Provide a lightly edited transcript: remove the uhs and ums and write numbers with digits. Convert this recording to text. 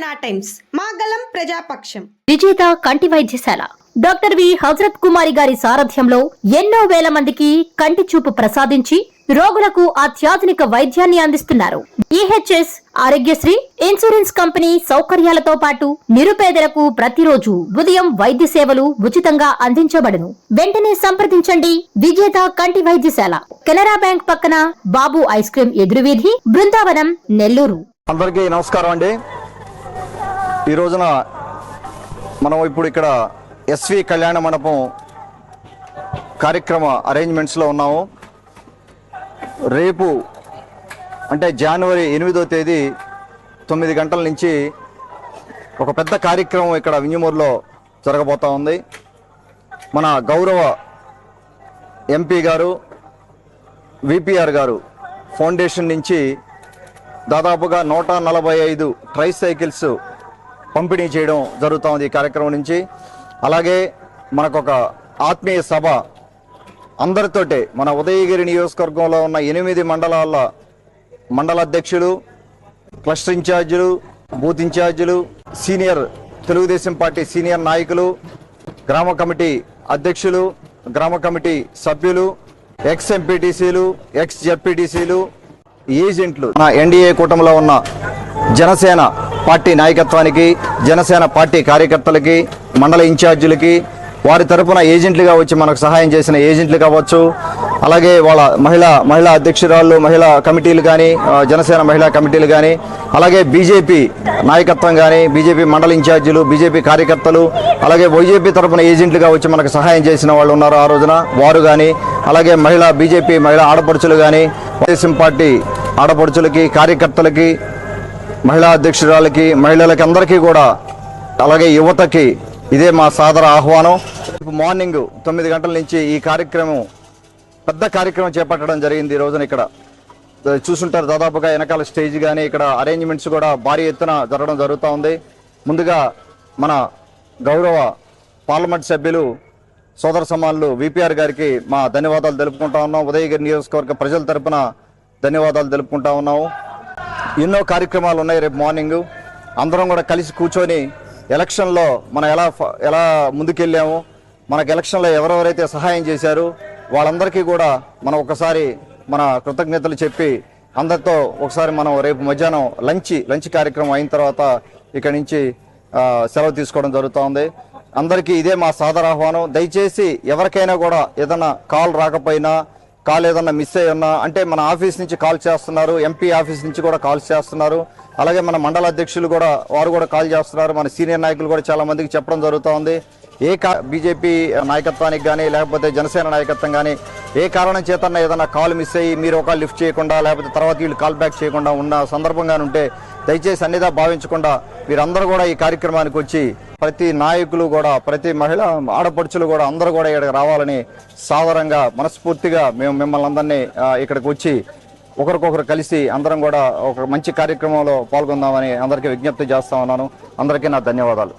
Telangana times మాగలం ప్రజాపక్షం విజేత కంటి వైద్యశాల డాక్టర్ వి హజరత్ కుమారి గారి సారథ్యంలో ఎన్నో వేల మందికి కంటి చూపు ప్రసాదించి రోగులకు అత్యాధునిక వైద్యాన్ని అందిస్తున్నారు. ఈహెచ్ఎస్ ఆరోగ్యశ్రీ ఇన్సూరెన్స్ కంపెనీ సౌకర్యాలతో పాటు నిరుపేదలకు ప్రతిరోజు ఉదయం వైద్య సేవలు ఉచితంగా అందించబడును. వెంటనే సంప్రదించండి. విజేత కంటి వైద్యశాల, కెనరా బ్యాంక్ పక్కన, బాబు ఐస్ క్రీమ్ ఎదురువీధి, బృందావనం, నెల్లూరు. అందరికీ నమస్కారం అండి. ఈ రోజున మనం ఇప్పుడు ఇక్కడ ఎస్వి కళ్యాణ మండపం కార్యక్రమ అరేంజ్మెంట్స్లో ఉన్నాము. రేపు అంటే జనవరి 8వ తేదీ 9 గంటల నుంచి ఒక పెద్ద కార్యక్రమం ఇక్కడ వింజమూరులో జరగబోతూ ఉంది. మన గౌరవ ఎంపీ గారు విపిఆర్ గారు ఫౌండేషన్ నుంచి దాదాపుగా 145 ట్రైసైకిల్స్ పంపిణీ చేయడం జరుగుతూ ఉంది ఈ కార్యక్రమం నుంచి. అలాగే మనకొక ఆత్మీయ సభ అందరితోటే మన ఉదయగిరి నియోజకవర్గంలో ఉన్న 8 మండలాల మండల అధ్యక్షులు, క్లస్టర్ ఇన్ఛార్జీలు, బూత్ ఇన్ఛార్జీలు, సీనియర్ తెలుగుదేశం పార్టీ సీనియర్ నాయకులు, గ్రామ కమిటీ అధ్యక్షులు, గ్రామ కమిటీ సభ్యులు, ఎక్స్ ఎంపీటీసీలు, ఎక్స్ జెడ్పీటీసీలు, ఏజెంట్లు, మన ఎన్డీఏ కూటమిలో ఉన్న జనసేన పార్టీ నాయకత్వానికి, జనసేన పార్టీ కార్యకర్తలకి, మండల ఇన్ఛార్జీలకి, వారి తరఫున ఏజెంట్లుగా వచ్చి మనకు సహాయం చేసిన ఏజెంట్లు కావచ్చు, అలాగే వాళ్ళ మహిళా అధ్యక్షురాళ్ళు, మహిళా కమిటీలు కానీ, జనసేన మహిళా కమిటీలు కానీ, అలాగే బీజేపీ నాయకత్వం కానీ, బీజేపీ మండల ఇన్ఛార్జీలు, బీజేపీ కార్యకర్తలు, అలాగే వైజేపీ తరఫున ఏజెంట్లుగా వచ్చి మనకు సహాయం చేసిన వాళ్ళు ఉన్నారు ఆ రోజున, వారు కానీ, అలాగే బీజేపీ మహిళా ఆడపడుచులు కానీ, తెలుగుదేశం పార్టీ ఆడపడుచులకి, కార్యకర్తలకి, మహిళా అధ్యక్షురాలకి, మహిళలకి అందరికీ కూడా, అలాగే యువతకి ఇదే మా సాదర ఆహ్వానం. మార్నింగ్ 9 గంటల నుంచి ఈ కార్యక్రమం పెద్ద కార్యక్రమం చేపట్టడం జరిగింది. ఈ రోజున ఇక్కడ చూసుంటారు, దాదాపుగా వెనకాల స్టేజ్ కానీ ఇక్కడ అరేంజ్మెంట్స్ కూడా భారీ ఎత్తున జరగడం జరుగుతూ ఉంది. ముందుగా మన గౌరవ పార్లమెంట్ సభ్యులు సోదర సమానులు విపిఆర్ గారికి మా ధన్యవాదాలు తెలుపుకుంటా ఉన్నాం. ఉదయగిరి నియోజకవర్గ ప్రజల తరపున ధన్యవాదాలు తెలుపుకుంటా ఉన్నాము. ఎన్నో కార్యక్రమాలు ఉన్నాయి రేపు మార్నింగ్. అందరం కూడా కలిసి కూర్చొని ఎలక్షన్లో మనం ఎలా ముందుకెళ్ళాము, మనకు ఎలక్షన్లో ఎవరెవరైతే సహాయం చేశారు వాళ్ళందరికీ కూడా మనం ఒకసారి మన కృతజ్ఞతలు చెప్పి అందరితో ఒకసారి మనం రేపు మధ్యాహ్నం లంచ్ కార్యక్రమం అయిన తర్వాత ఇక్కడి నుంచి సెలవు తీసుకోవడం జరుగుతూ. అందరికీ ఇదే మా సాదర ఆహ్వానం. దయచేసి ఎవరికైనా కూడా ఏదైనా కాల్ రాకపోయినా, కాల్ ఏదన్నా మిస్ అయ్యి ఉన్నా అంటే మన ఆఫీస్ నుంచి కాల్ చేస్తున్నారు, ఎంపీ ఆఫీస్ నుంచి కూడా కాల్స్ చేస్తున్నారు, అలాగే మన మండల అధ్యక్షులు కూడా వారు కూడా కాల్ చేస్తున్నారు, మన సీనియర్ నాయకులు కూడా చాలా మందికి చెప్పడం జరుగుతూ ఉంది. బీజేపీ నాయకత్వానికి కానీ లేకపోతే జనసేన నాయకత్వం కానీ ఏ కారణం చేతన్నా ఏదన్నా కాల్ మిస్ అయ్యి మీరు ఒక లిఫ్ట్ చేయకుండా లేకపోతే తర్వాత వీళ్ళు కాల్ బ్యాక్ చేయకుండా ఉన్న సందర్భంగా ఉంటే దయచేసి అన్నిదా భావించకుండా మీరందరూ కూడా ఈ కార్యక్రమానికి వచ్చి ప్రతి నాయకులు కూడా, ప్రతి మహిళ ఆడపడుచులు కూడా అందరూ కూడా ఇక్కడికి రావాలని సాదరంగా మనస్ఫూర్తిగా మేము మిమ్మల్ని అందరినీ ఇక్కడికి వచ్చి ఒకరికొకరు కలిసి అందరం కూడా ఒక మంచి కార్యక్రమంలో పాల్గొందామని అందరికీ విజ్ఞప్తి చేస్తా ఉన్నాను. అందరికీ నా ధన్యవాదాలు.